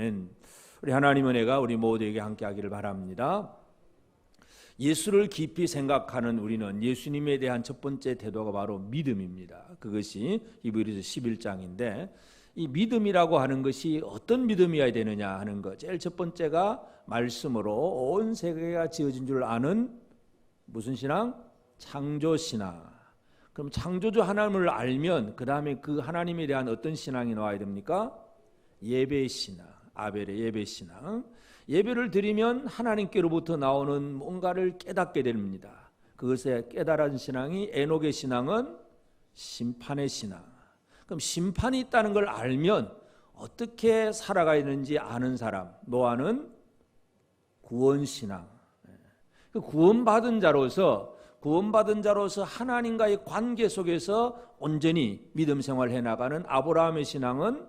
아멘. 우리 하나님 은혜가 우리 모두에게 함께하기를 바랍니다. 예수를 깊이 생각하는 우리는 예수님에 대한 첫 번째 태도가 바로 믿음입니다. 그것이 히브리서 11장인데 이 믿음이라고 하는 것이 어떤 믿음이어야 되느냐 하는 것. 제일 첫 번째가 말씀으로 온 세계가 지어진 줄 아는 무슨 신앙? 창조신앙. 그럼 창조주 하나님을 알면 그 다음에 그 하나님에 대한 어떤 신앙이 나와야 됩니까? 예배신앙. 아벨의 예배신앙. 예배를 드리면 하나님께로부터 나오는 뭔가를 깨닫게 됩니다. 그것에 깨달은 신앙이 에녹의 신앙은 심판의 신앙. 그럼 심판이 있다는 걸 알면 어떻게 살아가야 되는지 아는 사람. 노아는 구원신앙. 구원받은 자로서 하나님과의 관계 속에서 온전히 믿음 생활을 해나가는 아브라함의 신앙은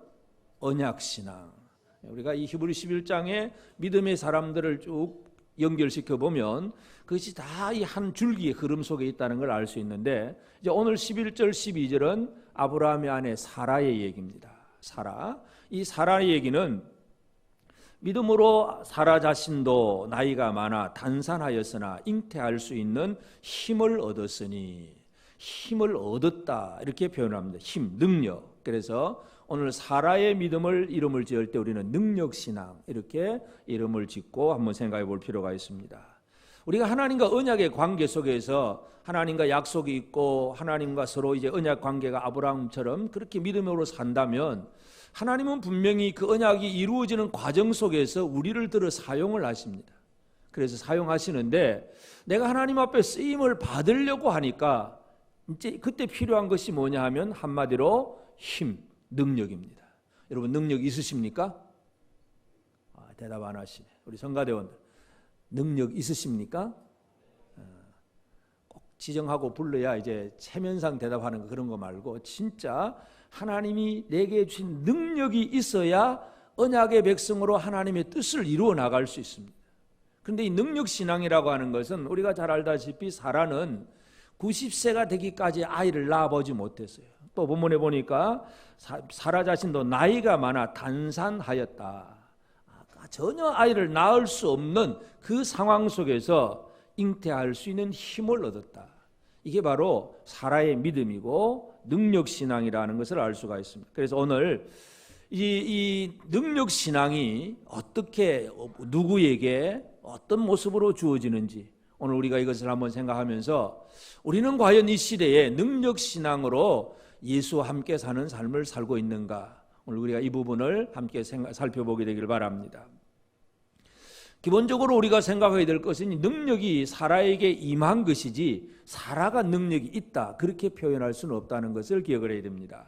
언약신앙. 우리가 이 히브리 11장에 믿음의 사람들을 쭉 연결시켜 보면 그것이 다 이 한 줄기의 흐름 속에 있다는 걸 알 수 있는데, 이제 오늘 11절 12절은 아브라함의 아내 사라의 얘기입니다. 사라. 이 사라의 얘기는 믿음으로 사라 자신도 나이가 많아 단산하였으나 잉태할 수 있는 힘을 얻었으니, 힘을 얻었다 이렇게 표현합니다. 힘, 능력. 그래서 오늘 사라의 믿음을 이름을 지을 때 우리는 능력신앙 이렇게 이름을 짓고 한번 생각해 볼 필요가 있습니다. 우리가 하나님과 언약의 관계 속에서 하나님과 약속이 있고 하나님과 서로 이제 언약 관계가 아브라함처럼 그렇게 믿음으로 산다면 하나님은 분명히 그 언약이 이루어지는 과정 속에서 우리를 들어 사용을 하십니다. 그래서 사용하시는데 내가 하나님 앞에 쓰임을 받으려고 하니까 이제 그때 필요한 것이 뭐냐 하면 한마디로 힘, 능력입니다. 여러분 능력 있으십니까? 대답 안 하시네. 우리 성가대원들 능력 있으십니까? 꼭 지정하고 불러야 이제 체면상 대답하는 거 그런 거 말고 진짜 하나님이 내게 주신 능력이 있어야 언약의 백성으로 하나님의 뜻을 이루어 나갈 수 있습니다. 그런데 이 능력신앙이라고 하는 것은 우리가 잘 알다시피 사라는 90세가 되기까지 아이를 낳아보지 못했어요. 또 본문에 보니까 사라 자신도 나이가 많아 단산하였다. 전혀 아이를 낳을 수 없는 그 상황 속에서 잉태할 수 있는 힘을 얻었다. 이게 바로 사라의 믿음이고 능력신앙이라는 것을 알 수가 있습니다. 그래서 오늘 이 능력신앙이 어떻게 누구에게 어떤 모습으로 주어지는지 오늘 우리가 이것을 한번 생각하면서 우리는 과연 이 시대에 능력신앙으로 예수와 함께 사는 삶을 살고 있는가, 오늘 우리가 이 부분을 함께 살펴보게 되기를 바랍니다. 기본적으로 우리가 생각해야 될 것은 능력이 사라에게 임한 것이지 사라가 능력이 있다 그렇게 표현할 수는 없다는 것을 기억을 해야 됩니다.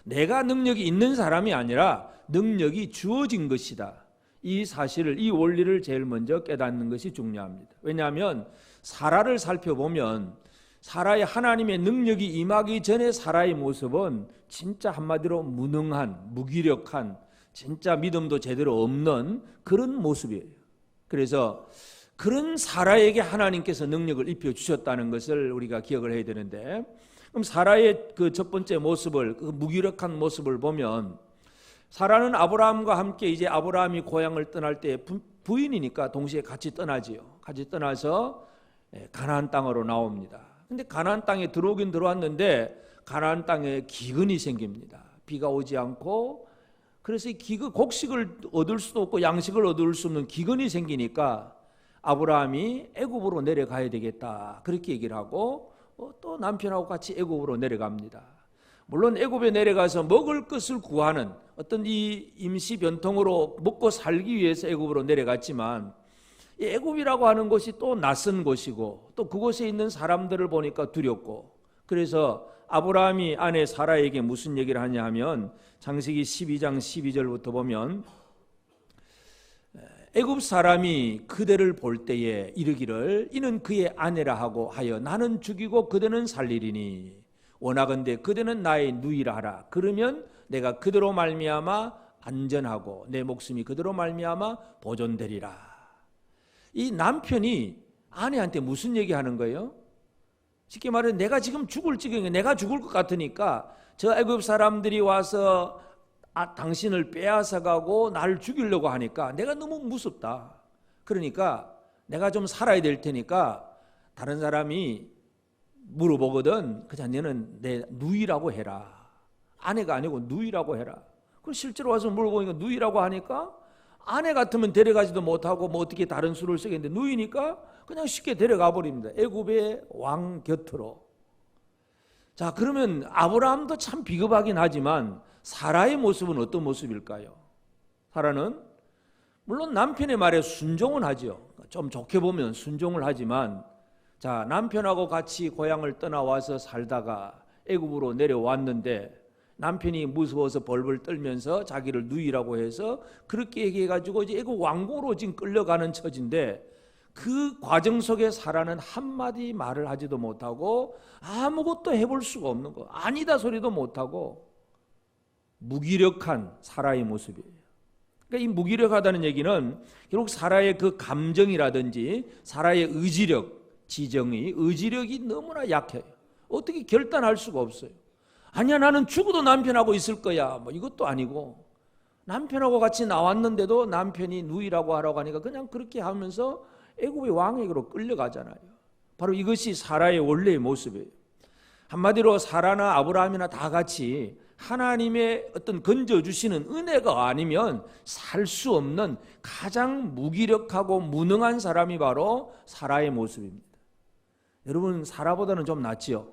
내가 능력이 있는 사람이 아니라 능력이 주어진 것이다. 이 사실을, 이 원리를 제일 먼저 깨닫는 것이 중요합니다. 왜냐하면 사라를 살펴보면 사라의 하나님의 능력이 임하기 전에 사라의 모습은 진짜 한마디로 무능한, 무기력한, 진짜 믿음도 제대로 없는 그런 모습이에요. 그래서 그런 사라에게 하나님께서 능력을 입혀주셨다는 것을 우리가 기억을 해야 되는데, 그럼 사라의 그 첫 번째 모습을, 그 무기력한 모습을 보면 사라는 아브라함과 함께 이제 아브라함이 고향을 떠날 때 부인이니까 동시에 같이 떠나지요. 같이 떠나서 가나안 땅으로 나옵니다. 근데 가나안 땅에 들어오긴 들어왔는데 가나안 땅에 기근이 생깁니다. 비가 오지 않고, 그래서 이 곡식을 얻을 수도 없고 양식을 얻을 수 없는 기근이 생기니까 아브라함이 애굽으로 내려가야 되겠다 그렇게 얘기를 하고 또 남편하고 같이 애굽으로 내려갑니다. 물론 애굽에 내려가서 먹을 것을 구하는 어떤 이 임시 변통으로 먹고 살기 위해서 애굽으로 내려갔지만 이 애굽이라고 하는 곳이 또 낯선 곳이고 또 그곳에 있는 사람들을 보니까 두렵고, 그래서 아브라함이 아내 사라에게 무슨 얘기를 하냐 하면 창세기 12장 12절부터 보면 애굽 사람이 그대를 볼 때에 이르기를 이는 그의 아내라 하고 하여 나는 죽이고 그대는 살리리니 원하건대 그대는 나의 누이라 하라. 그러면 내가 그대로 말미암아 안전하고 내 목숨이 그대로 말미암아 보존되리라. 이 남편이 아내한테 무슨 얘기하는 거예요? 쉽게 말해 내가 지금 죽을 지경에 내가 죽을 것 같으니까 저 애굽 사람들이 와서 당신을 빼앗아가고 나를 죽이려고 하니까 내가 너무 무섭다. 그러니까 내가 좀 살아야 될 테니까 다른 사람이 물어보거든. 그냥 너는 내 누이라고 해라. 아내가 아니고 누이라고 해라. 그럼 실제로 와서 물어보니까 누이라고 하니까 아내 같으면 데려가지도 못하고 뭐 어떻게 다른 수를 쓰겠는데 누이니까 그냥 쉽게 데려가 버립니다. 애굽의 왕 곁으로. 자, 그러면 아브라함도 참 비겁하긴 하지만 사라의 모습은 어떤 모습일까요? 사라는 물론 남편의 말에 순종은 하죠. 좀 좋게 보면 순종을 하지만 자, 남편하고 같이 고향을 떠나와서 살다가 애굽으로 내려왔는데 남편이 무서워서 벌벌 떨면서 자기를 누이라고 해서 그렇게 얘기해가지고 이제 애굽 왕궁으로 지금 끌려가는 처지인데 그 과정 속에 사라는 한마디 말을 하지도 못하고 아무것도 해볼 수가 없는 거. 아니다 소리도 못하고 무기력한 사라의 모습이에요. 그러니까 이 무기력하다는 얘기는 결국 사라의 그 감정이라든지 사라의 의지력, 지정이 의지력이 너무나 약해요. 어떻게 결단할 수가 없어요. 아니야 나는 죽어도 남편하고 있을 거야 뭐 이것도 아니고 남편하고 같이 나왔는데도 남편이 누이라고 하라고 하니까 그냥 그렇게 하면서 애굽의 왕에게로 끌려가잖아요. 바로 이것이 사라의 원래의 모습이에요. 한마디로 사라나 아브라함이나 다 같이 하나님의 어떤 건져주시는 은혜가 아니면 살 수 없는 가장 무기력하고 무능한 사람이 바로 사라의 모습입니다. 여러분 사라보다는 좀 낫지요?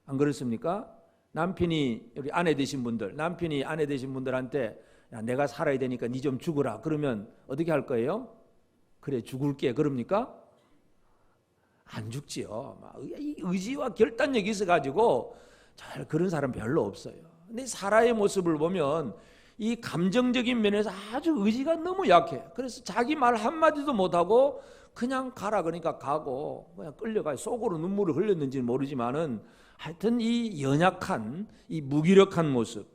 안 그렇습니까? 남편이 우리 아내 되신 분들, 남편이 아내 되신 분들한테 야, 내가 살아야 되니까 니 좀 죽으라 그러면 어떻게 할 거예요? 그래 죽을게 그럽니까? 안 죽지요. 이 의지와 결단력이 있어가지고 잘 그런 사람 별로 없어요. 근데 사라의 모습을 보면 이 감정적인 면에서 아주 의지가 너무 약해. 그래서 자기 말 한마디도 못하고 그냥 가라 그러니까 가고 그냥 끌려가요. 속으로 눈물을 흘렸는지는 모르지만은 하여튼 이 연약한 이 무기력한 모습,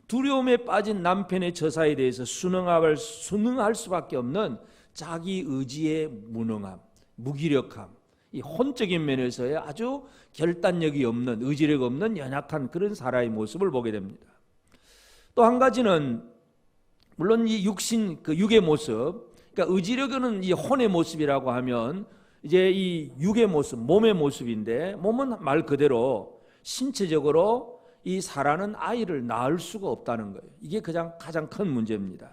두려움에 빠진 남편의 처사에 대해서 순응할 수밖에 없는 자기 의지의 무능함, 무기력함, 이 혼적인 면에서의 아주 결단력이 없는, 의지력 없는 연약한 그런 사라의 모습을 보게 됩니다. 또 한 가지는 물론 이 육신, 그 육의 모습, 그러니까 의지력은 이 혼의 모습이라고 하면 이제 이 육의 모습, 몸의 모습인데 몸은 말 그대로 신체적으로 이 사라는 아이를 낳을 수가 없다는 거예요. 이게 가장 큰 문제입니다.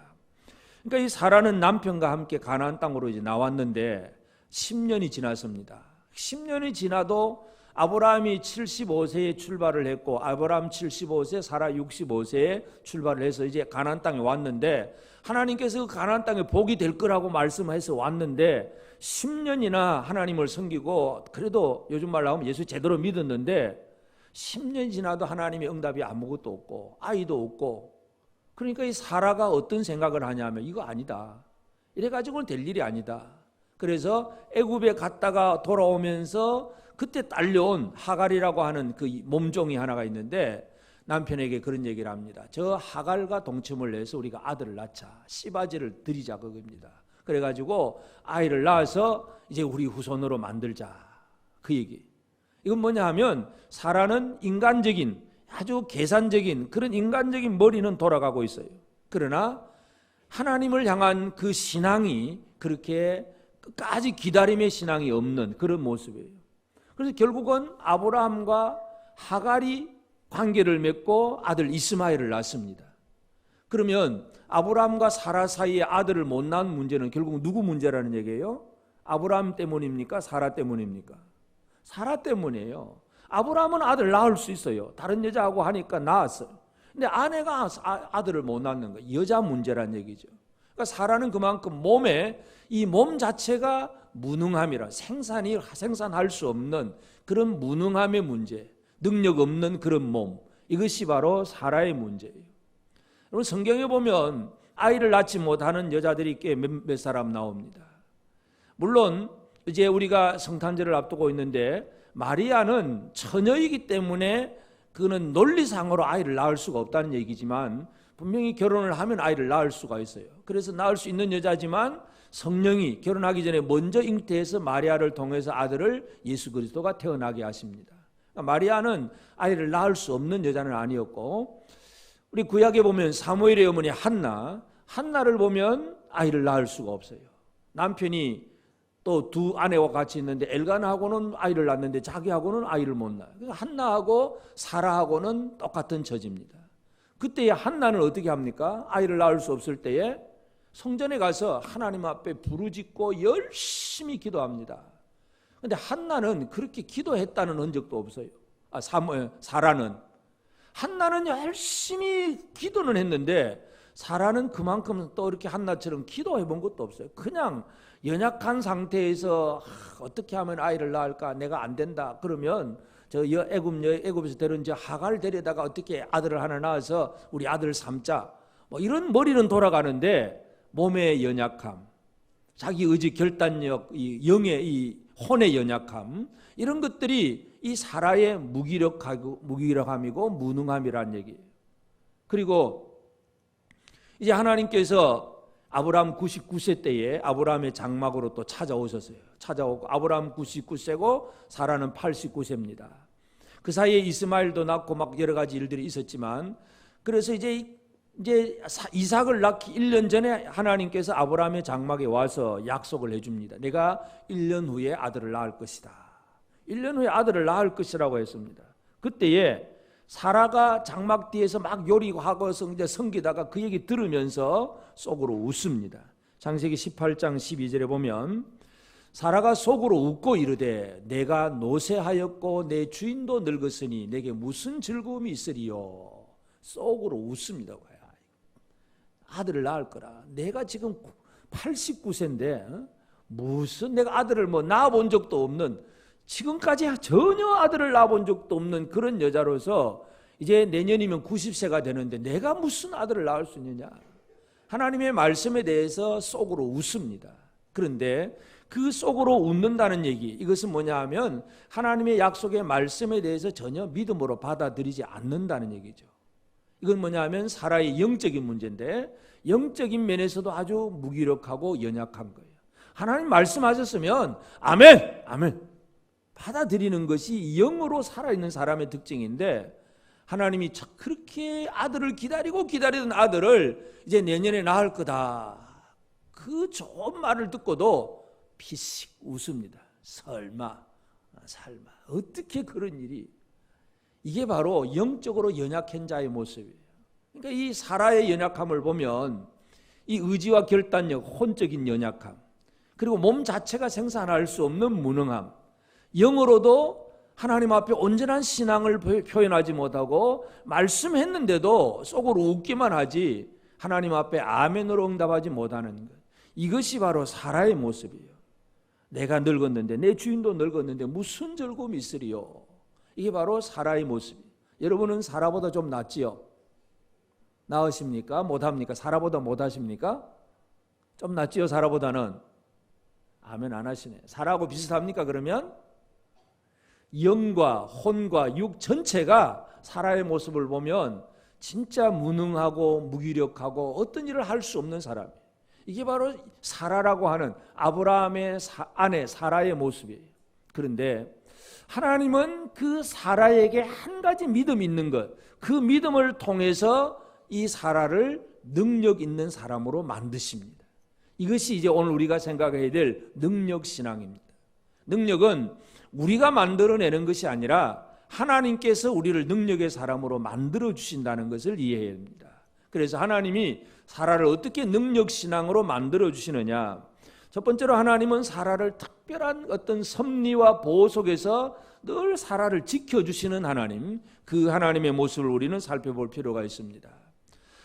그러니까 이 사라는 남편과 함께 가나안 땅으로 이제 나왔는데 10년이 지났습니다. 10년이 지나도 아브라함이 75세에 출발을 했고 아브라함 75세, 사라 65세에 출발을 해서 이제 가나안 땅에 왔는데 하나님께서 그 가나안 땅에 복이 될 거라고 말씀해서 왔는데 10년이나 하나님을 섬기고 그래도 요즘 말로 하면 예수 제대로 믿었는데 10년이 지나도 하나님의 응답이 아무것도 없고 아이도 없고 그러니까 이 사라가 어떤 생각을 하냐면 이거 아니다. 이래가지고는 될 일이 아니다. 그래서 애굽에 갔다가 돌아오면서 그때 딸려온 하갈이라고 하는 그 몸종이 하나가 있는데 남편에게 그런 얘기를 합니다. 저 하갈과 동침을 해서 우리가 아들을 낳자. 씨바지를 드리자 그겁니다. 그래가지고 아이를 낳아서 이제 우리 후손으로 만들자. 그 얘기. 이건 뭐냐 하면 사라는 인간적인 아주 계산적인 그런 인간적인 머리는 돌아가고 있어요. 그러나 하나님을 향한 그 신앙이 그렇게 끝까지 기다림의 신앙이 없는 그런 모습이에요. 그래서 결국은 아브라함과 하갈이 관계를 맺고 아들 이스마엘을 낳습니다. 그러면 아브라함과 사라 사이에 아들을 못 낳은 문제는 결국 누구 문제라는 얘기예요? 아브라함 때문입니까? 사라 때문입니까? 사라 때문이에요. 아브라함은 아들 낳을 수 있어요. 다른 여자하고 하니까 낳았어요. 근데 아내가 아들을 못 낳는 거예요. 여자 문제란 얘기죠. 그러니까 사라는 그만큼 이 몸 자체가 무능함이라 생산할 수 없는 그런 무능함의 문제, 능력 없는 그런 몸, 이것이 바로 사라의 문제예요. 여러분 성경에 보면 아이를 낳지 못하는 여자들이 꽤 몇 사람 나옵니다. 물론 이제 우리가 성탄절을 앞두고 있는데 마리아는 처녀이기 때문에 그는 논리상으로 아이를 낳을 수가 없다는 얘기지만 분명히 결혼을 하면 아이를 낳을 수가 있어요. 그래서 낳을 수 있는 여자지만 성령이 결혼하기 전에 먼저 잉태해서 마리아를 통해서 아들을 예수 그리스도가 태어나게 하십니다. 그러니까 마리아는 아이를 낳을 수 없는 여자는 아니었고 우리 구약에 보면 사무엘의 어머니 한나를 보면 아이를 낳을 수가 없어요. 남편이 또 두 아내와 같이 있는데 엘가나하고는 아이를 낳는데 자기하고는 아이를 못 낳아요. 그러니까 한나하고 사라하고는 똑같은 처지입니다. 그때에 한나는 어떻게 합니까? 아이를 낳을 수 없을 때에 성전에 가서 하나님 앞에 부르짖고 열심히 기도합니다. 그런데 한나는 그렇게 기도했다는 흔적도 없어요. 사라는 한나는 열심히 기도는 했는데 사라는 그만큼 또 이렇게 한나처럼 기도해 본 것도 없어요. 그냥 연약한 상태에서 어떻게 하면 아이를 낳을까? 내가 안 된다. 그러면 저 애굽에서 데려온 저 하갈 데려다가 어떻게 아들을 하나 낳아서 우리 아들 삼자. 뭐 이런 머리는 돌아가는데 몸의 연약함, 자기 의지 결단력, 이 영의 이 혼의 연약함, 이런 것들이 이 사라의 무기력함이고 무능함이라는 얘기예요. 그리고 이제 하나님께서 아브라함 99세 때에 아브라함의 장막으로 또 찾아오셨어요. 찾아오고 아브라함 99세고 사라는 89세입니다. 그 사이에 이스마엘도 낳고 막 여러 가지 일들이 있었지만, 그래서 이제 이삭을 낳기 1년 전에 하나님께서 아브라함의 장막에 와서 약속을 해줍니다. 내가 1년 후에 아들을 낳을 것이다. 1년 후에 아들을 낳을 것이라고 했습니다. 그때에 사라가 장막 뒤에서 막 요리하고 섬기다가 그 얘기 들으면서 속으로 웃습니다. 창세기 18장 12절에 보면 사라가 속으로 웃고 이르되 내가 노쇠하였고 내 주인도 늙었으니 내게 무슨 즐거움이 있으리요. 속으로 웃습니다. 아들을 낳을 거라. 내가 지금 89세인데 무슨 내가 아들을 낳아본 적도 없는, 지금까지 전혀 아들을 낳아본 적도 없는 그런 여자로서 이제 내년이면 90세가 되는데 내가 무슨 아들을 낳을 수 있느냐. 하나님의 말씀에 대해서 속으로 웃습니다. 그런데 그 속으로 웃는다는 얘기, 이것은 뭐냐 하면 하나님의 약속의 말씀에 대해서 전혀 믿음으로 받아들이지 않는다는 얘기죠. 이건 뭐냐 하면 사라의 영적인 문제인데 영적인 면에서도 아주 무기력하고 연약한 거예요. 하나님 말씀하셨으면 아멘, 아멘 받아들이는 것이 영으로 살아있는 사람의 특징인데, 하나님이 그렇게 아들을 기다리던 아들을 이제 내년에 낳을 거다, 그 좋은 말을 듣고도 피식 웃습니다. 설마 어떻게 그런 일이. 이게 바로 영적으로 연약한 자의 모습이에요. 그러니까 이 사라의 연약함을 보면 이 의지와 결단력, 혼적인 연약함, 그리고 몸 자체가 생산할 수 없는 무능함, 영으로도 하나님 앞에 온전한 신앙을 표현하지 못하고 말씀했는데도 속으로 웃기만 하지 하나님 앞에 아멘으로 응답하지 못하는 것, 이것이 바로 사라의 모습이에요. 내가 늙었는데 내 주인도 늙었는데 무슨 즐거움이 있으리요. 이게 바로 사라의 모습이에요. 여러분은 사라보다 좀 낫지요? 나으십니까? 못합니까? 사라보다 못하십니까? 좀 낫지요? 사라보다는? 아멘 안 하시네. 사라하고 비슷합니까? 그러면 영과 혼과 육 전체가 사라의 모습을 보면 진짜 무능하고 무기력하고 어떤 일을 할 수 없는 사람이에요. 이게 바로 사라라고 하는 아브라함의 아내 사라의 모습이에요. 그런데 하나님은 그 사라에게 한 가지 믿음이 있는 것, 그 믿음을 통해서 이 사라를 능력 있는 사람으로 만드십니다. 이것이 이제 오늘 우리가 생각해야 될 능력신앙입니다. 능력은 우리가 만들어내는 것이 아니라 하나님께서 우리를 능력의 사람으로 만들어 주신다는 것을 이해해야 합니다. 그래서 하나님이 사라를 어떻게 능력신앙으로 만들어 주시느냐. 첫 번째로 하나님은 사라를 특별한 어떤 섭리와 보호 속에서 늘 사라를 지켜주시는 하나님, 그 하나님의 모습을 우리는 살펴볼 필요가 있습니다.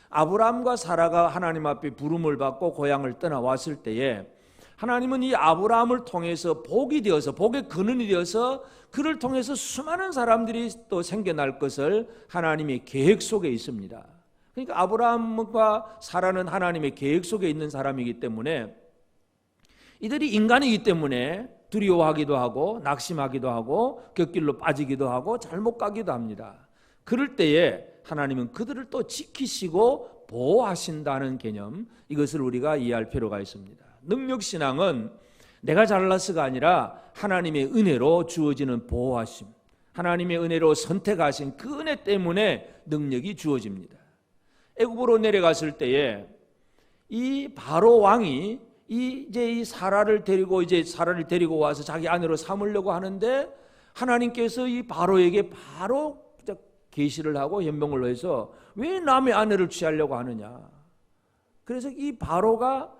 아브라함과 사라가 하나님 앞에 부름을 받고 고향을 떠나왔을 때에 하나님은 이 아브라함을 통해서 복이 되어서, 복의 근원이 되어서 그를 통해서 수많은 사람들이 또 생겨날 것을 하나님의 계획 속에 있습니다. 그러니까 아브라함과 사라는 하나님의 계획 속에 있는 사람이기 때문에 이들이 인간이기 때문에 두려워하기도 하고 낙심하기도 하고 곁길로 빠지기도 하고 잘못 가기도 합니다. 그럴 때에 하나님은 그들을 또 지키시고 보호하신다는 개념, 이것을 우리가 이해할 필요가 있습니다. 능력신앙은 내가 잘나서가 아니라 하나님의 은혜로 주어지는 보호하심, 하나님의 은혜로 선택하신 그 은혜 때문에 능력이 주어집니다. 애굽으로 내려갔을 때에 이 바로 왕이 이 사라를 데리고 와서 자기 아내로 삼으려고 하는데 하나님께서 이 바로에게 바로 계시를 하고 현명을 해서 왜 남의 아내를 취하려고 하느냐. 그래서 이 바로가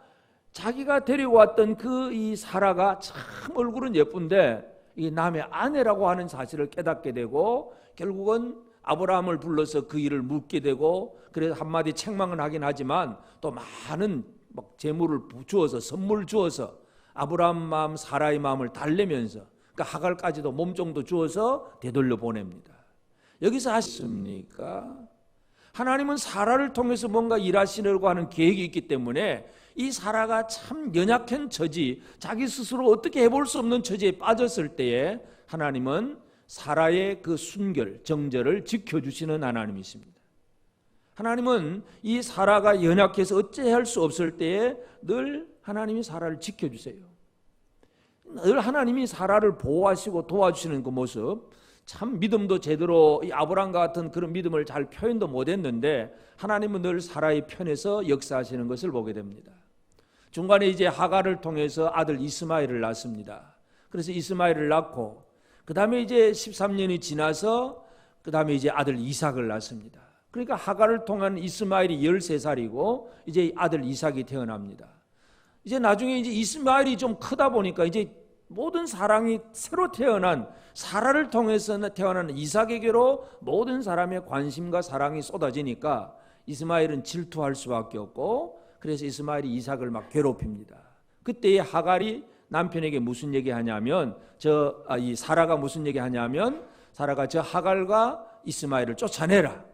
자기가 데리고 왔던 이 사라가 참 얼굴은 예쁜데 이게 남의 아내라고 하는 사실을 깨닫게 되고 결국은 아브라함을 불러서 그 일을 묻게 되고 그래서 한마디 책망은 하긴 하지만 또 많은 재물을 주어서 선물 주어서 아브라함 마음 사라의 마음을 달래면서 그러니까 하갈까지도 몸종도 주어서 되돌려 보냅니다. 여기서 하십니까? 하나님은 사라를 통해서 뭔가 일하시려고 하는 계획이 있기 때문에 이 사라가 참 연약한 처지, 자기 스스로 어떻게 해볼 수 없는 처지에 빠졌을 때에 하나님은 사라의 그 순결, 정절을 지켜주시는 하나님이십니다. 하나님은 이 사라가 연약해서 어찌할 수 없을 때에 늘 하나님이 사라를 지켜주세요. 늘 하나님이 사라를 보호하시고 도와주시는 그 모습, 참 믿음도 제대로 이 아브라함과 같은 그런 믿음을 잘 표현도 못했는데 하나님은 늘 사라의 편에서 역사하시는 것을 보게 됩니다. 중간에 이제 하갈을 통해서 아들 이스마엘을 낳습니다. 그래서 이스마엘을 낳고 그 다음에 이제 13년이 지나서 그 다음에 이제 아들 이삭을 낳습니다. 그러니까 하갈을 통한 이스마엘이 13살이고 이제 아들 이삭이 태어납니다. 이제 나중에 이제 이스마엘이 좀 크다 보니까 이제 모든 사랑이 새로 태어난 사라를 통해서 태어난 이삭에게로 모든 사람의 관심과 사랑이 쏟아지니까 이스마엘은 질투할 수밖에 없고 그래서 이스마엘이 이삭을 막 괴롭힙니다. 그때의 하갈이 남편에게 무슨 얘기하냐면 이 사라가 무슨 얘기하냐면 사라가 저 하갈과 이스마엘을 쫓아내라,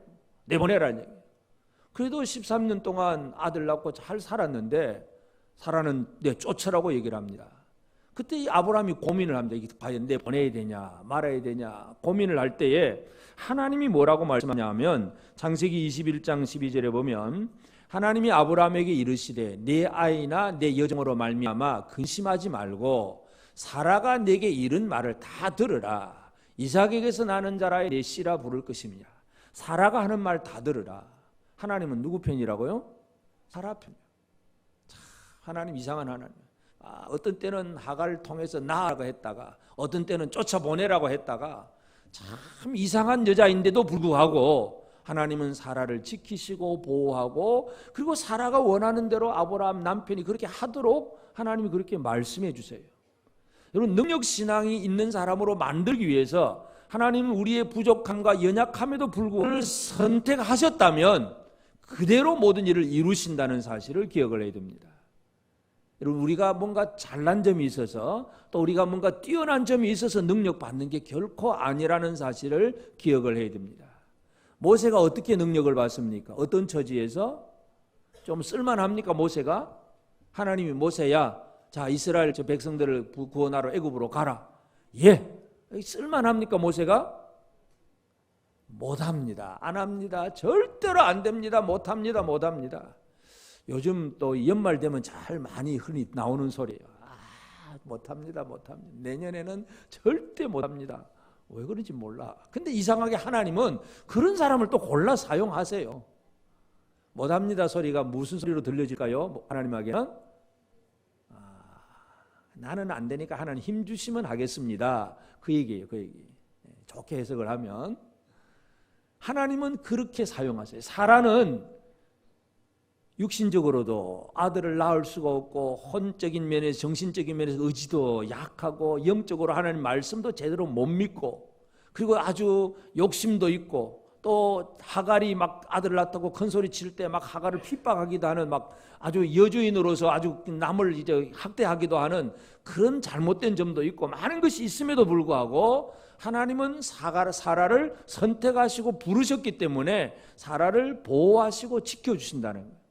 내보내라는 얘기예요. 그래도 13년 동안 아들 낳고 잘 살았는데 사라는 쫓으라고 얘기를 합니다. 그때 이 아브라함이 고민을 합니다. 이게 과연 내보내야 되냐 말아야 되냐 고민을 할 때에 하나님이 뭐라고 말씀하냐면 창세기 21장 12절에 보면 하나님이 아브라함에게 이르시되 내 아이나 내 여종으로 말미암아 근심하지 말고 사라가 내게 이른 말을 다 들으라. 이삭에게서 나는 자라 내 씨라 부를 것이니라. 사라가 하는 말 다 들으라. 하나님은 누구 편이라고요? 사라 편. 하나님 이상한 하나님. 어떤 때는 하갈을 통해서 낳으라고 했다가 어떤 때는 쫓아보내라고 했다가 참 이상한 여자인데도 불구하고 하나님은 사라를 지키시고 보호하고 그리고 사라가 원하는 대로 아브라함 남편이 그렇게 하도록 하나님이 그렇게 말씀해 주세요. 여러분 능력신앙이 있는 사람으로 만들기 위해서 하나님은 우리의 부족함과 연약함에도 불구하고 선택하셨다면 그대로 모든 일을 이루신다는 사실을 기억을 해야 됩니다. 여러분 우리가 뭔가 잘난 점이 있어서 또 우리가 뭔가 뛰어난 점이 있어서 능력 받는 게 결코 아니라는 사실을 기억을 해야 됩니다. 모세가 어떻게 능력을 받습니까? 어떤 처지에서? 좀 쓸만합니까 모세가? 하나님이 모세야 자 이스라엘 저 백성들을 구원하러 애굽으로 가라. 예. 쓸만합니까 모세가? 못합니다. 안 합니다. 절대로 안 됩니다. 못합니다. 못합니다. 요즘 또 연말 되면 잘 많이 흔히 나오는 소리예요. 못합니다. 못합니다. 내년에는 절대 못합니다. 왜 그런지 몰라. 근데 이상하게 하나님은 그런 사람을 또 골라 사용하세요. 못합니다 소리가 무슨 소리로 들려질까요? 하나님에게는 나는 안 되니까 하나님 힘 주시면 하겠습니다. 그 얘기예요. 그 얘기. 좋게 해석을 하면 하나님은 그렇게 사용하세요. 사라는 육신적으로도 아들을 낳을 수가 없고 혼적인 면에서 정신적인 면에서 의지도 약하고 영적으로 하나님 말씀도 제대로 못 믿고 그리고 아주 욕심도 있고 또 하갈이 막 아들을 낳다고 큰 소리 칠 때 막 하갈을 핍박하기도 하는 막 아주 여주인으로서 아주 남을 이제 학대하기도 하는 그런 잘못된 점도 있고 많은 것이 있음에도 불구하고 하나님은 사라를 선택하시고 부르셨기 때문에 사라를 보호하시고 지켜주신다는 거예요.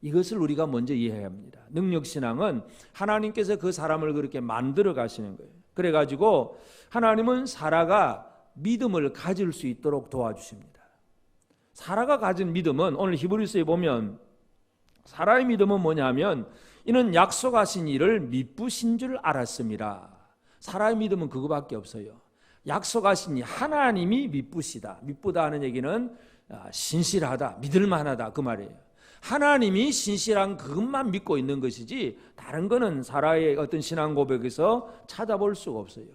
이것을 우리가 먼저 이해해야 합니다. 능력신앙은 하나님께서 그 사람을 그렇게 만들어 가시는 거예요. 그래가지고 하나님은 사라가 믿음을 가질 수 있도록 도와주십니다. 사라가 가진 믿음은 오늘 히브리서에 보면 사라의 믿음은 뭐냐면 이는 약속하신 일을 미쁘신 줄 알았습니다. 사라의 믿음은 그거밖에 없어요. 약속하신 이 하나님이 미쁘시다. 미쁘다 하는 얘기는 신실하다, 믿을만하다 그 말이에요. 하나님이 신실한 그것만 믿고 있는 것이지 다른 거는 사라의 어떤 신앙 고백에서 찾아볼 수가 없어요.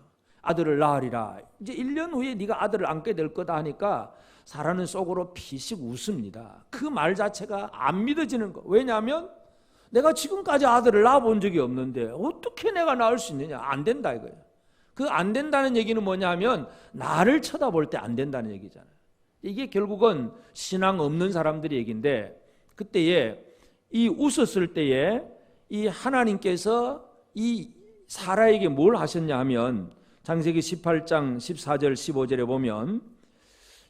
아들을 낳으리라. 이제 1년 후에 네가 아들을 안게 될 거다 하니까 사라는 속으로 피식 웃습니다. 그 말 자체가 안 믿어지는 거. 왜냐하면 내가 지금까지 아들을 낳아본 적이 없는데 어떻게 내가 낳을 수 있느냐. 안 된다 이거예요. 그 안 된다는 얘기는 뭐냐면 나를 쳐다볼 때 안 된다는 얘기잖아요. 이게 결국은 신앙 없는 사람들의 얘기인데, 그때에 이 웃었을 때에 이 하나님께서 이 사라에게 뭘 하셨냐 하면 창세기 18장 14절 15절에 보면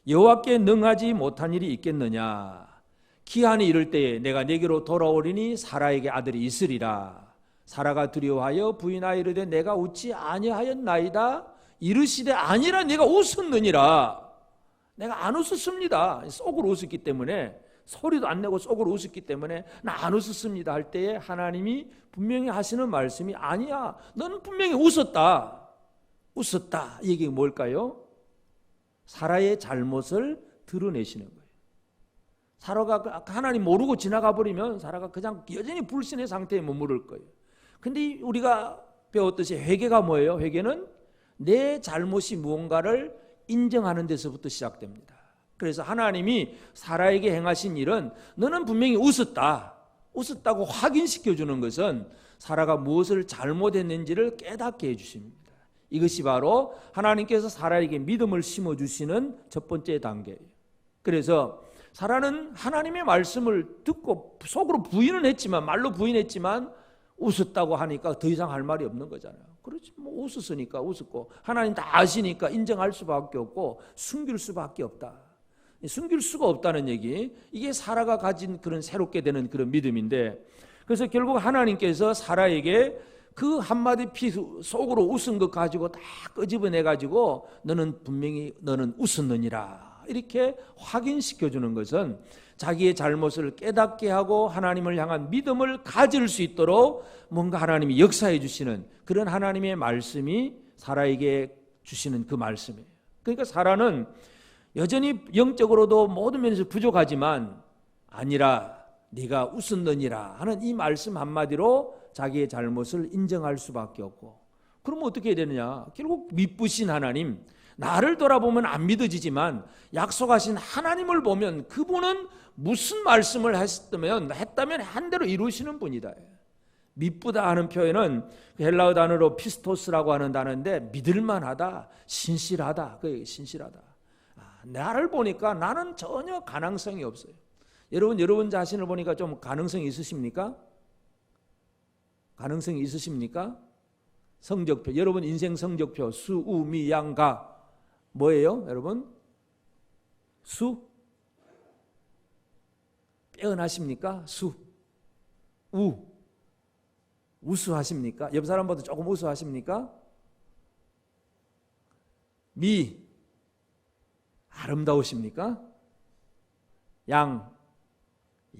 여호와께 능하지 못한 일이 있겠느냐, 기한이 이를 때에 내가 내게로 돌아오리니 사라에게 아들이 있으리라. 사라가 두려워하여 부인하여 이르되 내가 웃지 아니하였나이다. 이르시되 아니라 내가 웃었느니라. 내가 안 웃었습니다. 속으로 웃었기 때문에, 소리도 안 내고 속으로 웃었기 때문에 나 안 웃었습니다 할 때에 하나님이 분명히 하시는 말씀이 아니야, 너는 분명히 웃었다. 웃었다. 이게 뭘까요? 사라의 잘못을 드러내시는 거예요. 사라가 하나님 모르고 지나가 버리면 사라가 그냥 여전히 불신의 상태에 머무를 거예요. 근데 우리가 배웠듯이 회개가 뭐예요? 회개는 내 잘못이 무언가를 인정하는 데서부터 시작됩니다. 그래서 하나님이 사라에게 행하신 일은 너는 분명히 웃었다고 확인시켜주는 것은 사라가 무엇을 잘못했는지를 깨닫게 해주십니다. 이것이 바로 하나님께서 사라에게 믿음을 심어주시는 첫 번째 단계예요. 그래서 사라는 하나님의 말씀을 듣고 속으로 부인은 했지만, 말로 부인했지만 웃었다고 하니까 더 이상 할 말이 없는 거잖아요. 그렇지, 뭐 웃었으니까 웃었고 하나님 다 아시니까 인정할 수밖에 없고 숨길 수밖에 없다. 숨길 수가 없다는 얘기, 이게 사라가 가진 그런 새롭게 되는 그런 믿음인데, 그래서 결국 하나님께서 사라에게 그 한마디 피 속으로 웃은 것 가지고 다 끄집어내 가지고 너는 분명히 너는 웃었느니라 이렇게 확인시켜 주는 것은 자기의 잘못을 깨닫게 하고 하나님을 향한 믿음을 가질 수 있도록 뭔가 하나님이 역사해 주시는 그런 하나님의 말씀이 사라에게 주시는 그 말씀이에요. 그러니까 사라는 여전히 영적으로도 모든 면에서 부족하지만 아니라 네가 웃었느니라 하는 이 말씀 한마디로 자기의 잘못을 인정할 수밖에 없고, 그러면 어떻게 해야 되느냐? 결국 미쁘신 하나님, 나를 돌아보면 안 믿어지지만 약속하신 하나님을 보면 그분은 무슨 말씀을 했다면 한 대로 이루시는 분이다. 미쁘다 하는 표현은 헬라어 단어로 피스토스라고 하는 단어인데 믿을만하다, 신실하다, 그 신실하다. 나를 보니까 나는 전혀 가능성이 없어요. 여러분 자신을 보니까 좀 가능성이 있으십니까? 가능성이 있으십니까? 성적표, 여러분 인생 성적표 수, 우, 미, 양, 가 뭐예요? 여러분 수? 빼어나십니까? 수, 우, 우수하십니까? 옆 사람보다 조금 우수하십니까? 미, 아름다우십니까? 양,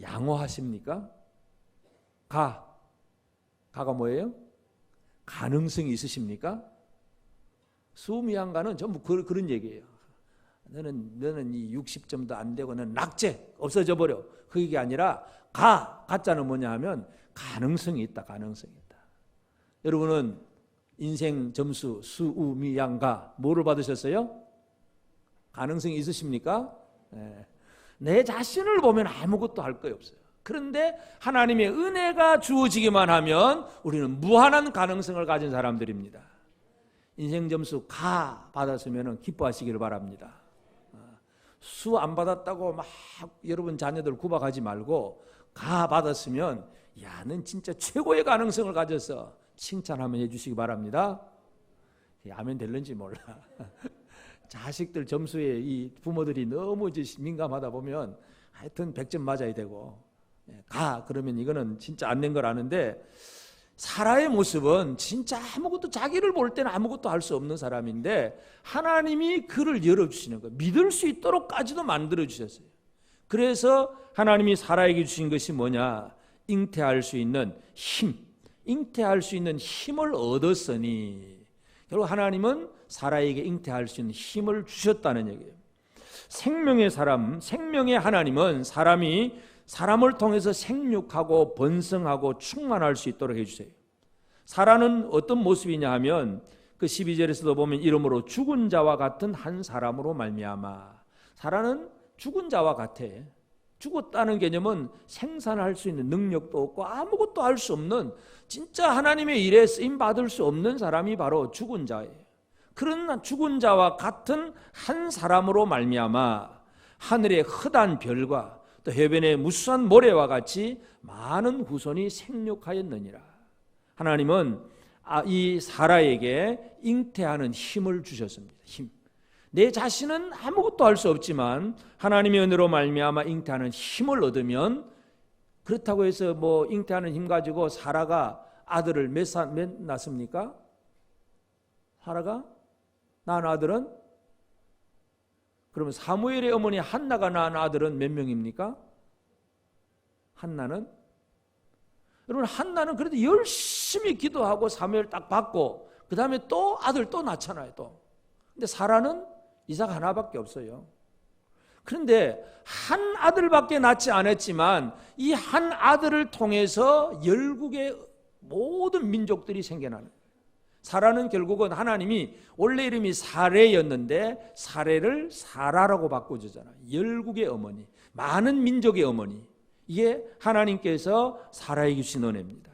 양호하십니까? 가가 뭐예요? 가능성이 있으십니까? 수미양가는 전부 그런 얘기예요. 너는 이 60점도 안 되고 너는 낙제 없어져 버려. 그 얘기 아니라 가짜는 뭐냐 하면 가능성이 있다. 가능성이 있다. 여러분은 인생 점수 수우미양가 뭐를 받으셨어요? 가능성이 있으십니까? 네. 내 자신을 보면 아무것도 할 거 없어요. 그런데 하나님의 은혜가 주어지기만 하면 우리는 무한한 가능성을 가진 사람들입니다. 인생 점수 가 받았으면 기뻐하시기를 바랍니다. 수 안 받았다고 막 여러분 자녀들 구박하지 말고 가 받았으면 야, 넌 진짜 최고의 가능성을 가졌어. 칭찬하면 해주시기 바랍니다. 아멘 될는지 몰라. 자식들 점수에 이 부모들이 너무 민감하다 보면 하여튼 100점 맞아야 되고 그러면 이거는 진짜 안 된 걸 아는데, 사라의 모습은 진짜 아무것도 자기를 볼 때는 아무것도 할 수 없는 사람인데 하나님이 그를 열어주시는 거예요. 믿을 수 있도록까지도 만들어주셨어요. 그래서 하나님이 사라에게 주신 것이 뭐냐? 잉태할 수 있는 힘, 잉태할 수 있는 힘을 얻었으니, 결국 하나님은 사라에게 잉태할 수 있는 힘을 주셨다는 얘기예요. 생명의 사람, 생명의 하나님은 사람이 사람을 통해서 생육하고 번성하고 충만할 수 있도록 해주세요. 사라는 어떤 모습이냐 하면 그 12절에서도 보면 이러므로 죽은 자와 같은 한 사람으로 말미암아. 사라는 죽은 자와 같아. 죽었다는 개념은 생산할 수 있는 능력도 없고 아무것도 할 수 없는, 진짜 하나님의 일에 쓰임 받을 수 없는 사람이 바로 죽은 자예요. 그런 죽은 자와 같은 한 사람으로 말미암아 하늘의 흑한 별과 또 해변의 무수한 모래와 같이 많은 후손이 생육하였느니라. 하나님은 이 사라에게 잉태하는 힘을 주셨습니다. 힘. 내 자신은 아무것도 할 수 없지만 하나님의 은혜로 말미암아 잉태하는 힘을 얻으면, 그렇다고 해서 뭐 잉태하는 힘 가지고 사라가 아들을 몇 낳습니까? 사라가 낳은 아들은, 그러면 사무엘의 어머니 한나가 낳은 아들은 몇 명입니까? 한나는, 여러분 한나는 그래도 열심히 기도하고 사무엘 딱 받고 그 다음에 또 아들 또 낳잖아요. 또. 근데 사라는 이삭 하나밖에 없어요. 그런데 한 아들밖에 낳지 않았지만 이 한 아들을 통해서 열국의 모든 민족들이 생겨나는 거예요. 사라는 결국은 하나님이 원래 이름이 사레였는데 사레를 사라라고 바꿔주잖아요. 열국의 어머니, 많은 민족의 어머니. 이게 하나님께서 사라에게 주신 은혜입니다.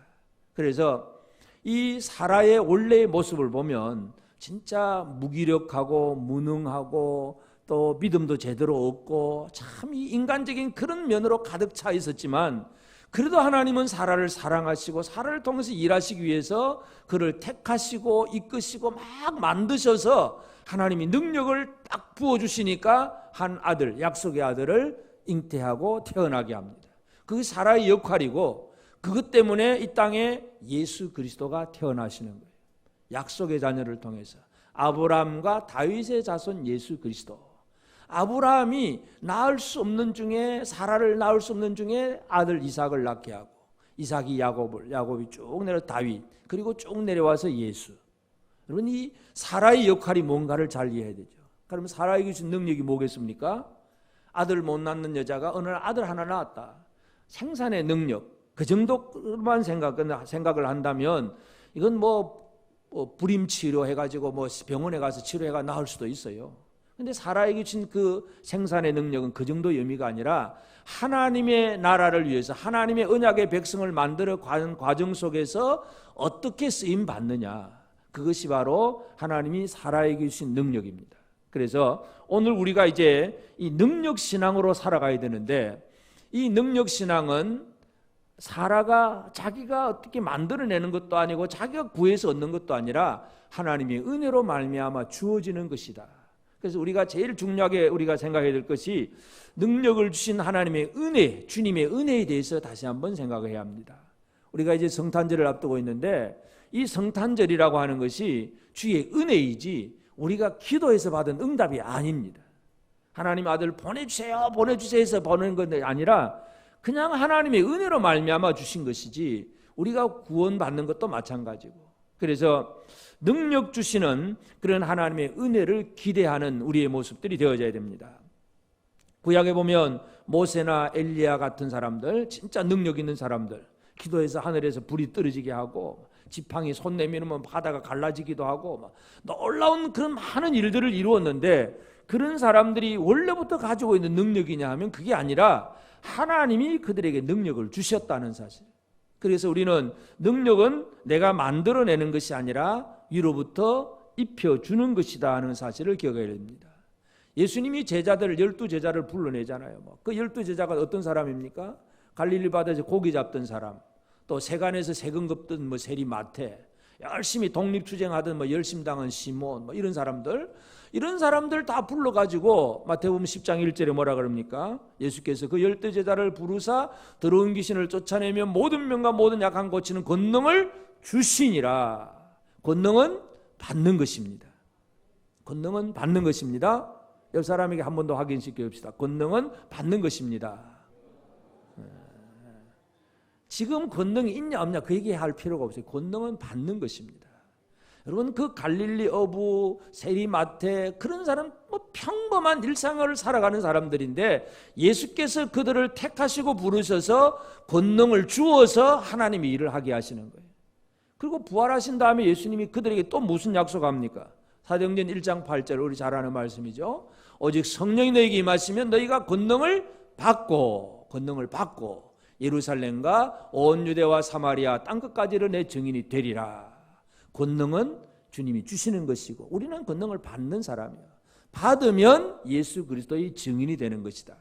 그래서 이 사라의 원래의 모습을 보면 진짜 무기력하고 무능하고 또 믿음도 제대로 없고 참 이 인간적인 그런 면으로 가득 차 있었지만, 그래도 하나님은 사라를 사랑하시고 사라를 통해서 일하시기 위해서 그를 택하시고 이끄시고 막 만드셔서 하나님이 능력을 딱 부어주시니까 한 아들, 약속의 아들을 잉태하고 태어나게 합니다. 그게 사라의 역할이고, 그것 때문에 이 땅에 예수 그리스도가 태어나시는 거예요. 약속의 자녀를 통해서 아브라함과 다윗의 자손 예수 그리스도. 아브라함이 낳을 수 없는 중에, 사라를 낳을 수 없는 중에 아들 이삭을 낳게 하고, 이삭이 야곱이 쭉 내려 다윗, 그리고 쭉 내려와서 예수. 여러분, 이 사라의 역할이 뭔가를 잘 이해해야 되죠. 그러면 사라에게 주신 능력이 뭐겠습니까? 아들 못 낳는 여자가 어느 날 아들 하나 낳았다. 생산의 능력, 그 정도만 생각을 한다면 이건 뭐 불임 치료해가지고 뭐 병원에 가서 치료해가 나을 수도 있어요. 근데 사라에게 주신 그 생산의 능력은 그 정도 의미가 아니라 하나님의 나라를 위해서 하나님의 언약의 백성을 만들어 가는 과정 속에서 어떻게 쓰임 받느냐, 그것이 바로 하나님이 사라에게 주신 능력입니다. 그래서 오늘 우리가 이제 이 능력 신앙으로 살아가야 되는데, 이 능력 신앙은 사라가 자기가 어떻게 만들어내는 것도 아니고 자기가 구해서 얻는 것도 아니라 하나님의 은혜로 말미암아 주어지는 것이다. 그래서 우리가 제일 중요하게 우리가 생각해야 될 것이 능력을 주신 하나님의 은혜, 주님의 은혜에 대해서 다시 한번 생각해야 합니다. 우리가 이제 성탄절을 앞두고 있는데 이 성탄절이라고 하는 것이 주의 은혜이지 우리가 기도해서 받은 응답이 아닙니다. 하나님 아들 보내주세요 해서 보내는 건데 아니라 그냥 하나님의 은혜로 말미암아 주신 것이지 우리가 구원받는 것도 마찬가지고, 그래서 능력 주시는 그런 하나님의 은혜를 기대하는 우리의 모습들이 되어져야 됩니다. 구약에 보면 모세나 엘리야 같은 사람들, 진짜 능력 있는 사람들, 기도해서 하늘에서 불이 떨어지게 하고 지팡이 손 내밀으면 바다가 갈라지기도 하고 막 놀라운 그런 많은 일들을 이루었는데, 그런 사람들이 원래부터 가지고 있는 능력이냐 하면 그게 아니라 하나님이 그들에게 능력을 주셨다는 사실. 그래서 우리는 능력은 내가 만들어내는 것이 아니라 위로부터 입혀주는 것이다 하는 사실을 기억해야 됩니다. 예수님이 제자들을 12제자를 불러내잖아요. 그 12제자가 어떤 사람입니까? 갈릴리 바다에서 고기 잡던 사람, 또 세간에서 세금 걷던 세리 마태, 열심히 독립투쟁하던 열심당한 시몬, 이런 사람들 다 불러가지고 마태복음 10장 1절에 뭐라 그럽니까? 예수께서 그 12제자를 부르사 더러운 귀신을 쫓아내며 모든 병과 모든 약한 고치는 권능을 주시니라. 권능은 받는 것입니다. 권능은 받는 것입니다. 옆 사람에게 한 번 더 확인시켜 봅시다. 권능은 받는 것입니다. 지금 권능이 있냐 없냐 그 얘기할 필요가 없어요. 권능은 받는 것입니다. 여러분 그 갈릴리 어부, 세리마태 그런 사람 평범한 일상을 살아가는 사람들인데 예수께서 그들을 택하시고 부르셔서 권능을 주어서 하나님이 일을 하게 하시는 거예요. 그리고 부활하신 다음에 예수님이 그들에게 또 무슨 약속합니까? 사도행전 1장 8절 우리 잘 아는 말씀이죠. 오직 성령이 너희에게 임하시면 너희가 권능을 받고 예루살렘과 온 유대와 사마리아 땅끝까지로 내 증인이 되리라. 권능은 주님이 주시는 것이고 우리는 권능을 받는 사람이야. 받으면 예수 그리스도의 증인이 되는 것이다.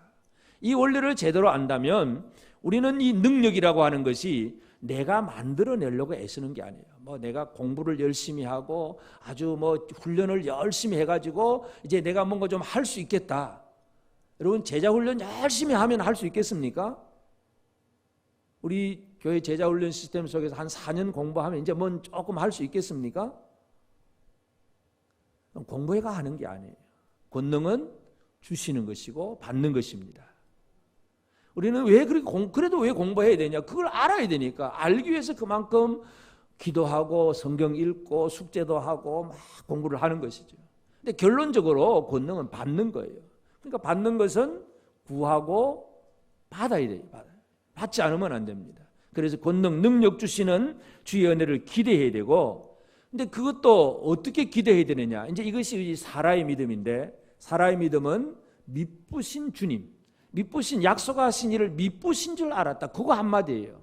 이 원리를 제대로 안다면 우리는 이 능력이라고 하는 것이 내가 만들어내려고 애쓰는 게 아니에요. 내가 공부를 열심히 하고 아주 훈련을 열심히 해가지고 이제 내가 뭔가 좀 할 수 있겠다. 여러분 제자 훈련 열심히 하면 할 수 있겠습니까? 우리 교회 제자 훈련 시스템 속에서 한 4년 공부하면 이제 조금 할 수 있겠습니까? 공부해가 하는 게 아니에요. 권능은 주시는 것이고 받는 것입니다. 우리는 그래도 왜 공부해야 되냐? 그걸 알아야 되니까. 알기 위해서 그만큼 기도하고 성경 읽고 숙제도 하고 막 공부를 하는 것이죠. 근데 결론적으로 권능은 받는 거예요. 그러니까 받는 것은 구하고 받아야 돼요. 받지 않으면 안 됩니다. 그래서 권능, 능력 주시는 주의 은혜를 기대해야 되고, 근데 그것도 어떻게 기대해야 되느냐? 이제 이것이 사라의 믿음인데, 사라의 믿음은 미쁘신 주님, 미쁘신 약속하신 일을 미쁘신 줄 알았다. 그거 한마디예요.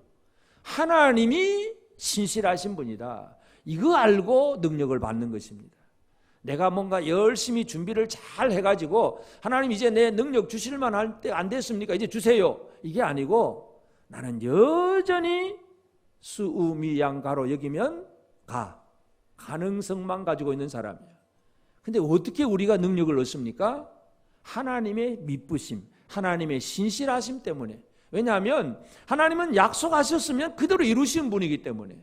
하나님이 신실하신 분이다. 이거 알고 능력을 받는 것입니다. 내가 뭔가 열심히 준비를 잘 해가지고 하나님 이제 내 능력 주실 만할 때 안 됐습니까? 이제 주세요. 이게 아니고 나는 여전히 수우미양가로 여기면 가능성만 가지고 있는 사람이야. 근데 어떻게 우리가 능력을 얻습니까? 하나님의 미쁘심, 하나님의 신실하심 때문에. 왜냐하면 하나님은 약속하셨으면 그대로 이루시는 분이기 때문에,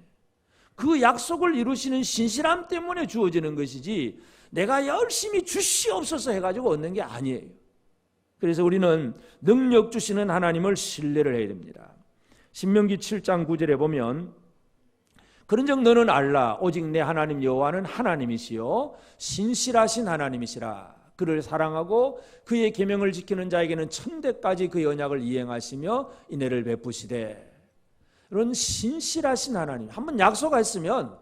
그 약속을 이루시는 신실함 때문에 주어지는 것이지 내가 열심히 주시옵소서 해가지고 얻는 게 아니에요. 그래서 우리는 능력 주시는 하나님을 신뢰를 해야 됩니다. 신명기 7장 9절에 보면 그런즉 너는 알라 오직 내 하나님 여호와는 하나님이시요 신실하신 하나님이시라. 그를 사랑하고 그의 계명을 지키는 자에게는 천대까지 그의 언약을 이행하시며 인애를 베푸시되. 이런 신실하신 하나님, 한번 약속했으면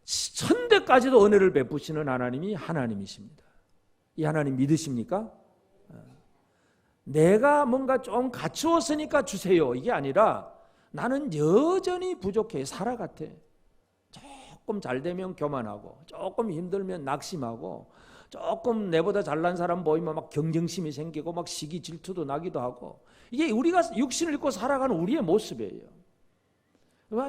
천대까지도 은혜를 베푸시는 하나님이 하나님이십니다. 이 하나님 믿으십니까? 내가 뭔가 좀 갖추었으니까 주세요 이게 아니라 나는 여전히 부족해. 사라 같아. 조금 잘 되면 교만하고, 조금 힘들면 낙심하고, 조금 내보다 잘난 사람 보이면 막 경쟁심이 생기고 막 시기 질투도 나기도 하고, 이게 우리가 육신을 입고 살아가는 우리의 모습이에요.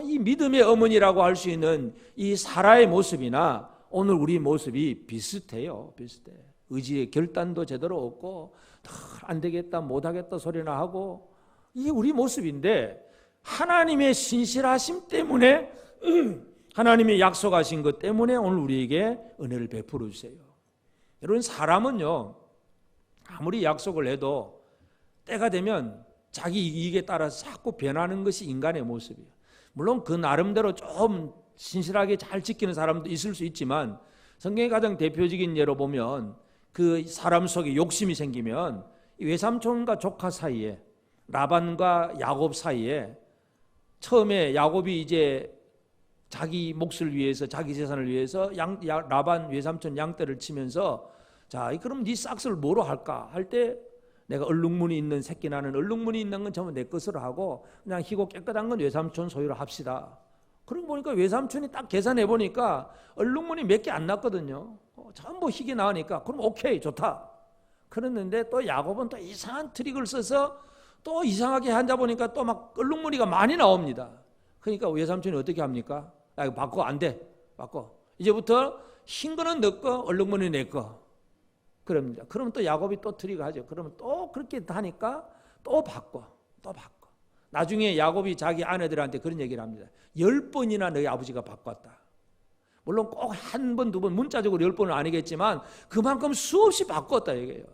이 믿음의 어머니라고 할 수 있는 이 사라의 모습이나 오늘 우리 모습이 비슷해요. 비슷해. 의지의 결단도 제대로 없고 안 되겠다 못하겠다 소리나 하고, 이게 우리 모습인데 하나님의 신실하심 때문에 하나님의 약속하신 것 때문에 오늘 우리에게 은혜를 베풀어 주세요. 여러분 사람은요 아무리 약속을 해도 때가 되면 자기 이익에 따라서 자꾸 변하는 것이 인간의 모습이에요. 물론 그 나름대로 좀 신실하게 잘 지키는 사람도 있을 수 있지만 성경의 가장 대표적인 예로 보면 그 사람 속에 욕심이 생기면 외삼촌과 조카 사이에 라반과 야곱 사이에 처음에 야곱이 이제 자기 몫을 위해서 자기 재산을 위해서 라반 외삼촌 양떼를 치면서 자 그럼 네 싹스를 뭐로 할까 할 때 내가 얼룩무늬 있는 새끼 나는 얼룩무늬 있는 건 전부 내 것으로 하고 그냥 희고 깨끗한 건 외삼촌 소유로 합시다. 그러고 보니까 외삼촌이 딱 계산해 보니까 얼룩무늬 몇 개 안 났거든요. 전부 희게 나오니까 그럼 오케이 좋다. 그랬는데 또 야곱은 또 이상한 트릭을 써서 또 이상하게 앉아 보니까 또 막 얼룩무늬가 많이 나옵니다. 그러니까 외삼촌이 어떻게 합니까? 야 이거 바꿔 안 돼. 바꿔. 이제부터 흰 거는 너 거, 얼룩무늬 내 거. 그럽니다. 그러면 또 야곱이 또 트릭을 하죠. 그러면 또 그렇게 하니까 또 바꿔. 나중에 야곱이 자기 아내들한테 그런 얘기를 합니다. 10번이나 너희 아버지가 바꿨다. 물론 꼭 한 번, 두 번 문자적으로 10번은 아니겠지만 그만큼 수없이 바꿨다 얘기해요.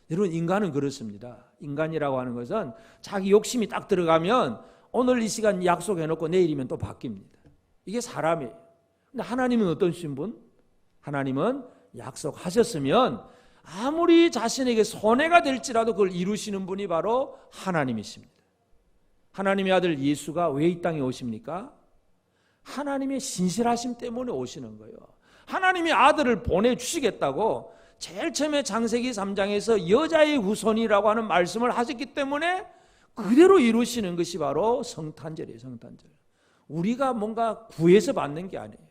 여러분 인간은 그렇습니다. 인간이라고 하는 것은 자기 욕심이 딱 들어가면 오늘 이 시간 약속해놓고 내일이면 또 바뀝니다. 이게 사람이에요. 근데 하나님은 어떤 분? 하나님은 약속하셨으면 아무리 자신에게 손해가 될지라도 그걸 이루시는 분이 바로 하나님이십니다. 하나님의 아들 예수가 왜 이 땅에 오십니까? 하나님의 신실하심 때문에 오시는 거예요. 하나님이 아들을 보내주시겠다고 제일 처음에 창세기 3장에서 여자의 후손이라고 하는 말씀을 하셨기 때문에 그대로 이루시는 것이 바로 성탄절이에요. 성탄절. 우리가 뭔가 구해서 받는 게 아니에요.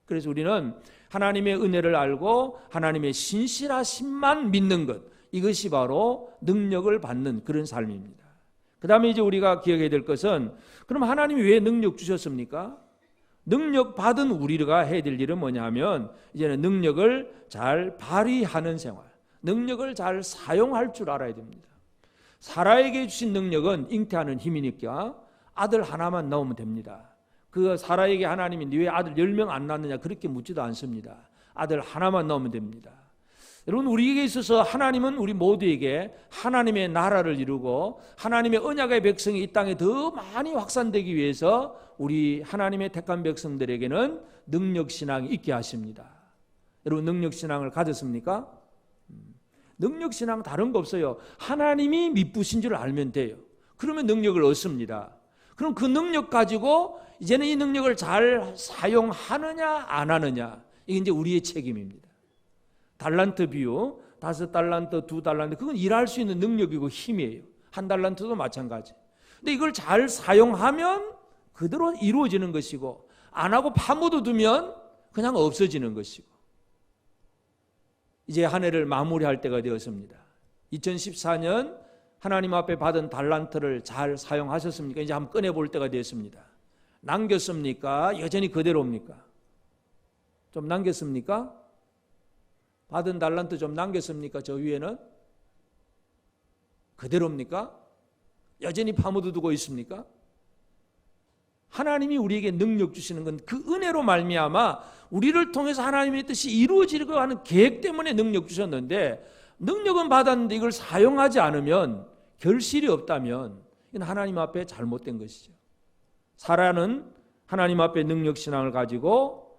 그래서 우리는 하나님의 은혜를 알고 하나님의 신실하심만 믿는 것, 이것이 바로 능력을 받는 그런 삶입니다. 그 다음에 이제 우리가 기억해야 될 것은, 그럼 하나님이 왜 능력 주셨습니까? 능력 받은 우리가 해야 될 일은 뭐냐면, 이제는 능력을 잘 발휘하는 생활, 능력을 잘 사용할 줄 알아야 됩니다. 사라에게 주신 능력은 잉태하는 힘이니까 아들 하나만 낳으면 됩니다. 그 사라에게 하나님이 네 왜 아들 10명 안 낳느냐 그렇게 묻지도 않습니다. 아들 하나만 낳으면 됩니다. 여러분, 우리에게 있어서 하나님은 우리 모두에게 하나님의 나라를 이루고 하나님의 언약의 백성이 이 땅에 더 많이 확산되기 위해서 우리 하나님의 택한 백성들에게는 능력신앙이 있게 하십니다. 여러분, 능력신앙을 가졌습니까? 능력신앙 다른 거 없어요. 하나님이 미쁘신 줄 알면 돼요. 그러면 능력을 얻습니다. 그럼 그 능력 가지고 이제는 이 능력을 잘 사용하느냐 안 하느냐, 이게 이제 우리의 책임입니다. 달란트 비유, 5달란트, 2달란트, 그건 일할 수 있는 능력이고 힘이에요. 1달란트도 마찬가지. 근데 이걸 잘 사용하면 그대로 이루어지는 것이고, 안 하고 파묻어 두면 그냥 없어지는 것이고. 이제 한 해를 마무리할 때가 되었습니다. 2014년 하나님 앞에 받은 달란트를 잘 사용하셨습니까? 이제 한번 꺼내볼 때가 되었습니다. 남겼습니까? 여전히 그대로입니까? 좀 남겼습니까? 받은 달란트 좀 남겼습니까? 저 위에는? 그대로입니까? 여전히 파묻어 두고 있습니까? 하나님이 우리에게 능력 주시는 건 그 은혜로 말미암아 우리를 통해서 하나님의 뜻이 이루어지려고 하는 계획 때문에 능력 주셨는데, 능력은 받았는데 이걸 사용하지 않으면, 결실이 없다면 이건 하나님 앞에 잘못된 것이죠. 사라는 하나님 앞에 능력신앙을 가지고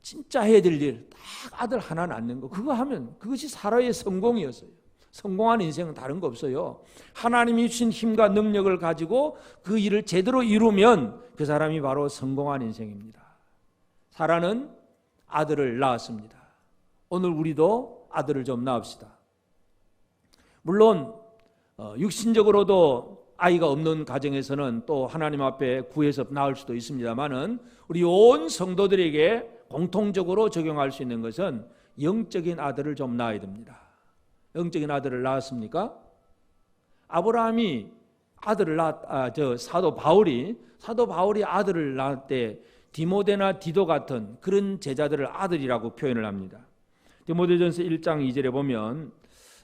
진짜 해야 될 일, 딱 아들 하나 낳는 거, 그거 하면 그것이 사라의 성공이었어요. 성공한 인생은 다른 거 없어요. 하나님이 주신 힘과 능력을 가지고 그 일을 제대로 이루면 그 사람이 바로 성공한 인생입니다. 사라는 아들을 낳았습니다. 오늘 우리도 아들을 좀 낳읍시다. 물론 육신적으로도 아이가 없는 가정에서는 또 하나님 앞에 구해서 낳을 수도 있습니다만은, 우리 온 성도들에게 공통적으로 적용할 수 있는 것은 영적인 아들을 좀 낳아야 됩니다. 영적인 아들을 낳았습니까? 아브라함이 아들을 사도 바울이 아들을 낳을 때 디모데나 디도 같은 그런 제자들을 아들이라고 표현을 합니다. 디모데전서 1장 2절에 보면,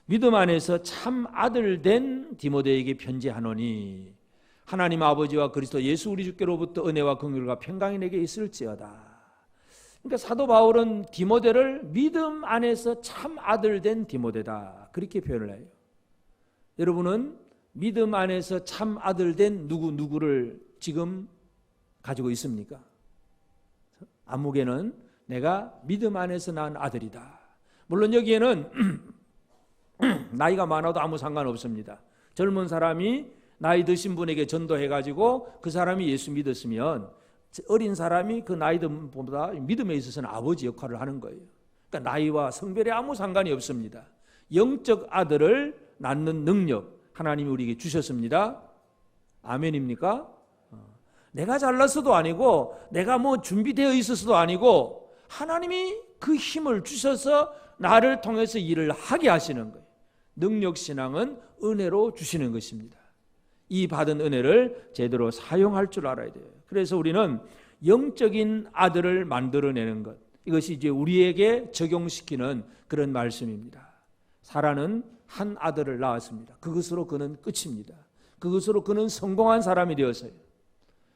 믿음 안에서 참 아들 된 디모데에게 편지하노니 하나님 아버지와 그리스도 예수 우리 주께로부터 은혜와 긍휼과 평강이 내게 있을지어다. 그러니까 사도 바울은 디모데를 믿음 안에서 참 아들 된 디모데다, 그렇게 표현을 해요. 여러분은 믿음 안에서 참 아들 된 누구를 지금 가지고 있습니까? 안목에는 내가 믿음 안에서 낳은 아들이다. 물론 여기에는 나이가 많아도 아무 상관없습니다. 젊은 사람이 나이 드신 분에게 전도해가지고 그 사람이 예수 믿었으면 어린 사람이 그 나이보다 믿음에 있어서는 아버지 역할을 하는 거예요. 그러니까 나이와 성별에 아무 상관이 없습니다. 영적 아들을 낳는 능력 하나님이 우리에게 주셨습니다. 아멘입니까? 내가 잘났어도 아니고 내가 뭐 준비되어 있어서도 아니고 하나님이 그 힘을 주셔서 나를 통해서 일을 하게 하시는 거예요. 능력신앙은 은혜로 주시는 것입니다. 이 받은 은혜를 제대로 사용할 줄 알아야 돼요. 그래서 우리는 영적인 아들을 만들어내는 것, 이것이 이제 우리에게 적용시키는 그런 말씀입니다. 사라는 한 아들을 낳았습니다. 그것으로 그는 끝입니다. 그것으로 그는 성공한 사람이 되었어요.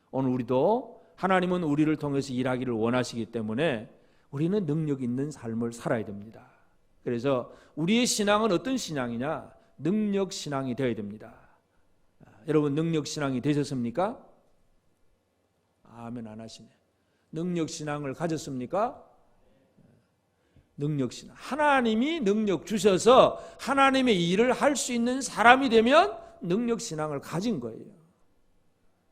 오늘 우리도 하나님은 우리를 통해서 일하기를 원하시기 때문에 우리는 능력 있는 삶을 살아야 됩니다. 그래서 우리의 신앙은 어떤 신앙이냐? 능력 신앙이 되어야 됩니다. 여러분, 능력 신앙이 되셨습니까? 아멘 안 하시네. 능력 신앙을 가졌습니까? 능력신앙. 하나님이 능력 주셔서 하나님의 일을 할 수 있는 사람이 되면 능력신앙을 가진 거예요.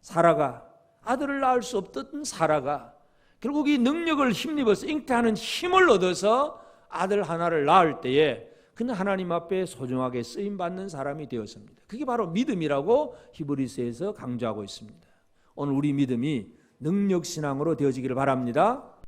사라가, 아들을 낳을 수 없던 사라가 결국 이 능력을 힘입어서 잉태하는 힘을 얻어서 아들 하나를 낳을 때에 그는 하나님 앞에 소중하게 쓰임받는 사람이 되었습니다. 그게 바로 믿음이라고 히브리서에서 강조하고 있습니다. 오늘 우리 믿음이 능력신앙으로 되어지기를 바랍니다.